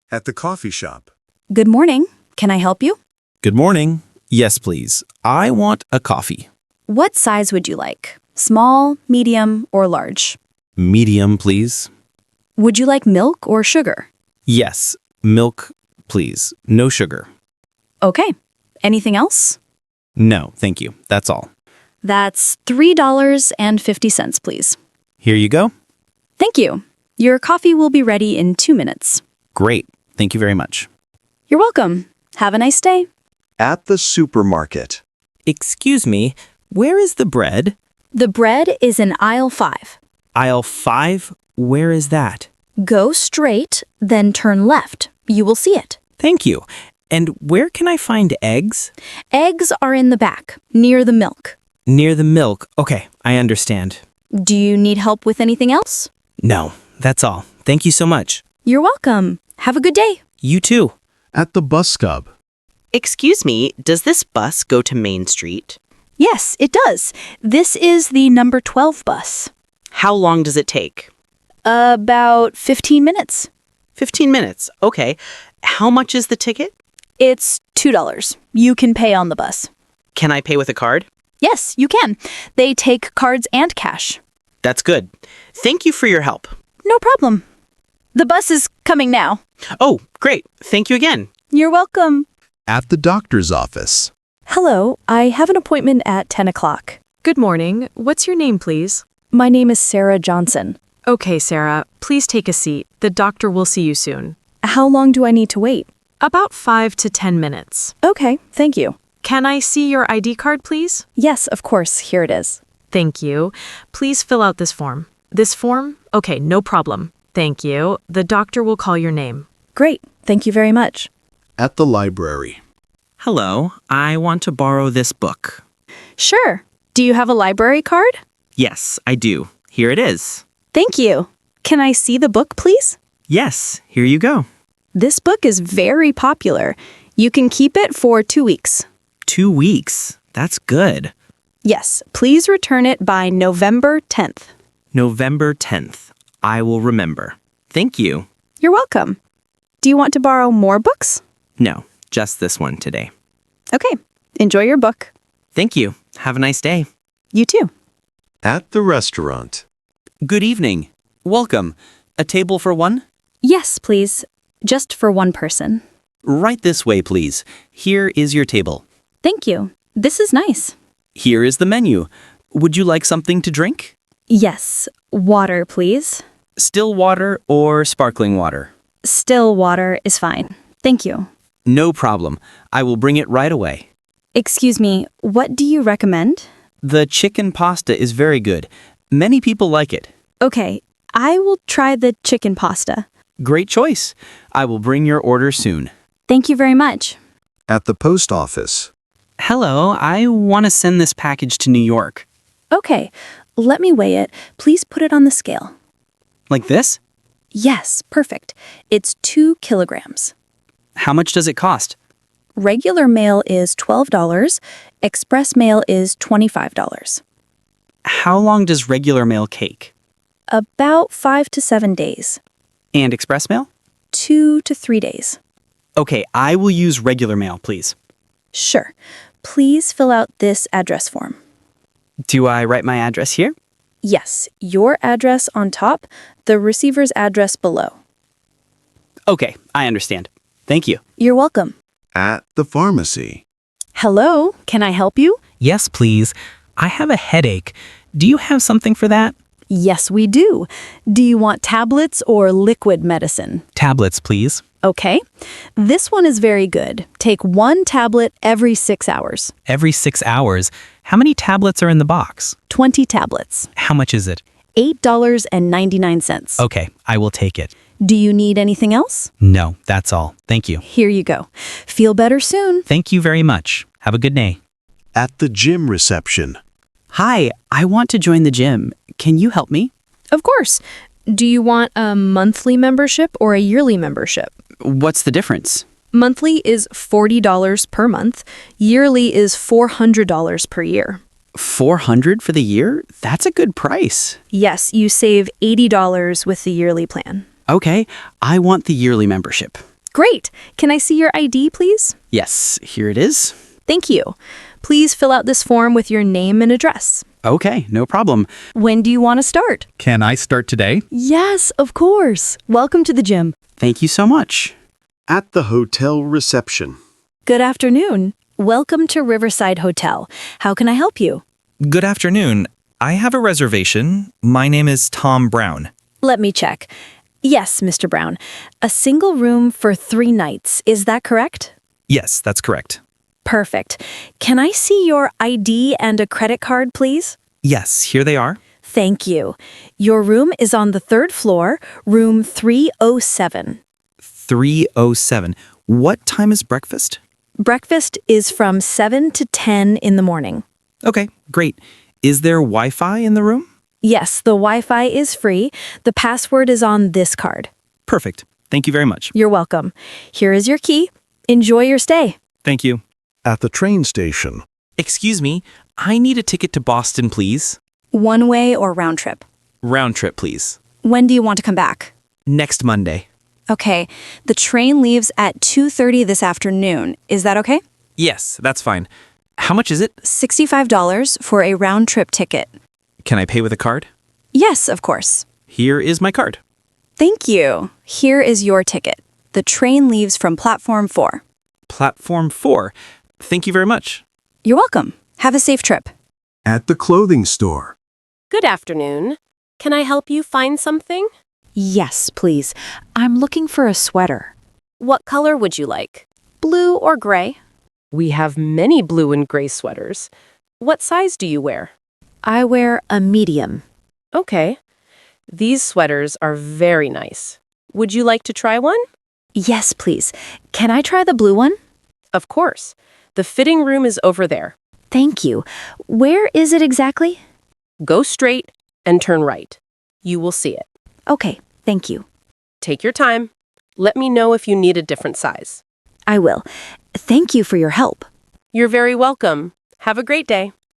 At the coffee shop. Good morning. Can I help you? Good morning. Yes, please. I want a coffee. What size would you like? Small, medium, or large? Medium, please. Would you like milk or sugar? Yes, milk, please. No sugar. Okay. Anything else? No, thank you. That's all. That's $3.50, please. Here you go. Thank you. Your coffee will be ready in 2 minutes. Great. Thank you very much. You're welcome. Have a nice day. At the supermarket. Excuse me, where is the bread? The bread is in aisle 5. Aisle 5? Where is that? Go straight, then turn left. You will see it. Thank you. And where can I find eggs? Eggs are in the back, near the milk. Near the milk. Okay, I understand. Do you need help with anything else? No, that's all. Thank you so much. You're welcome. Have a good day. You too. At the bus stop. Excuse me, does this bus go to Main Street? Yes, it does. This is the number 12 bus. How long does it take? About 15 minutes. 15 minutes. Okay. How much is the ticket? It's $2. You can pay on the bus. Can I pay with a card? Yes, you can. They take cards and cash. That's good. Thank you for your help. No problem. The bus is coming now. Oh, great. Thank you again. You're welcome. At the doctor's office. Hello, I have an appointment at 10 o'clock. Good morning. What's your name, please? My name is Sarah Johnson. Okay, Sarah. Please take a seat. The doctor will see you soon. How long do I need to wait? About 5 to 10 minutes. Okay, thank you. Can I see your ID card, please? Yes, of course. Here it is. Thank you. Please fill out this form. This form? Okay, no problem. Thank you. The doctor will call your name. Great. Thank you very much. At the library. Hello, I want to borrow this book. Sure. Do you have a library card? Yes, I do. Here it is. Thank you. Can I see the book, please? Yes, here you go. This book is very popular. You can keep it for 2 weeks. 2 weeks. That's good. Yes, please return it by November 10th. November 10th. I will remember. Thank you. You're welcome. Do you want to borrow more books? No, just this one today. Okay, enjoy your book. Thank you. Have a nice day. You too. At the restaurant. Good evening. Welcome. A table for one? Yes, please. Just for one person. Right this way, please. Here is your table. Thank you. This is nice. Here is the menu. Would you like something to drink? Yes. Water, please. Still water or sparkling water? Still water is fine. Thank you. No problem. I will bring it right away. Excuse me, what do you recommend? The chicken pasta is very good. Many people like it. Okay, I will try the chicken pasta. Great choice. I will bring your order soon. Thank you very much. At the post office. Hello, I want to send this package to New York. Okay, let me weigh it. Please put it on the scale. Like this? Yes, perfect. It's 2 kilograms. How much does it cost? Regular mail is $12. Express mail is $25. How long does regular mail take? About 5 to 7 days. And express mail? 2 to 3 days. Okay, I will use regular mail, please. Sure. Please fill out this address form. Do I write my address here? Yes, your address on top, the receiver's address below. Okay, I understand. Thank you. You're welcome. At the pharmacy. Hello, can I help you? Yes, please. I have a headache. Do you have something for that? Yes, we do. Do you want tablets or liquid medicine? Tablets, please. Okay. This one is very good. Take 1 tablet every 6 hours. Every 6 hours. How many tablets are in the box? 20 tablets. How much is it? $8.99. Okay, I will take it. Do you need anything else? No, that's all. Thank you. Here you go. Feel better soon. Thank you very much. Have a good day. At the gym reception. Hi, I want to join the gym. Can you help me? Of course. Do you want a monthly membership or a yearly membership? What's the difference? Monthly is $40 per month. Yearly is $400 per year. $400 for the year? That's a good price. Yes, you save $80 with the yearly plan. Okay, I want the yearly membership. Great. Can I see your ID, please? Yes, here it is. Thank you. Please fill out this form with your name and address. Okay, no problem. When do you want to start? Can I start today? Yes, of course. Welcome to the gym. Thank you so much. At the hotel reception. Good afternoon. Welcome to Riverside Hotel. How can I help you? Good afternoon. I have a reservation. My name is Tom Brown. Let me check. Yes, Mr. Brown. A single room for 3 nights. Is that correct? Yes, that's correct. Perfect. Can I see your ID and a credit card, please? Yes, here they are. Thank you. Your room is on the 3rd floor, room 307. 307. What time is breakfast? Breakfast is from 7 to 10 in the morning. Okay, great. Is there Wi-Fi in the room? Yes, the Wi-Fi is free. The password is on this card. Perfect. Thank you very much. You're welcome. Here is your key. Enjoy your stay. Thank you. At the train station. Excuse me, I need a ticket to Boston, please. One way or round trip? Round trip, please. When do you want to come back? Next Monday. Okay, the train leaves at 2:30 this afternoon. Is that okay? Yes, that's fine. How much is it? $65 for a round trip ticket. Can I pay with a card? Yes, of course. Here is my card. Thank you. Here is your ticket. The train leaves from platform 4. Platform 4. Thank you very much. You're welcome. Have a safe trip. At the clothing store. Good afternoon. Can I help you find something? Yes, please. I'm looking for a sweater. What color would you like? Blue or gray? We have many blue and gray sweaters. What size do you wear? I wear a medium. Okay. These sweaters are very nice. Would you like to try one? Yes, please. Can I try the blue one? Of course. The fitting room is over there. Thank you. Where is it exactly? Go straight and turn right. You will see it. Okay, thank you. Take your time. Let me know if you need a different size. I will. Thank you for your help. You're very welcome. Have a great day.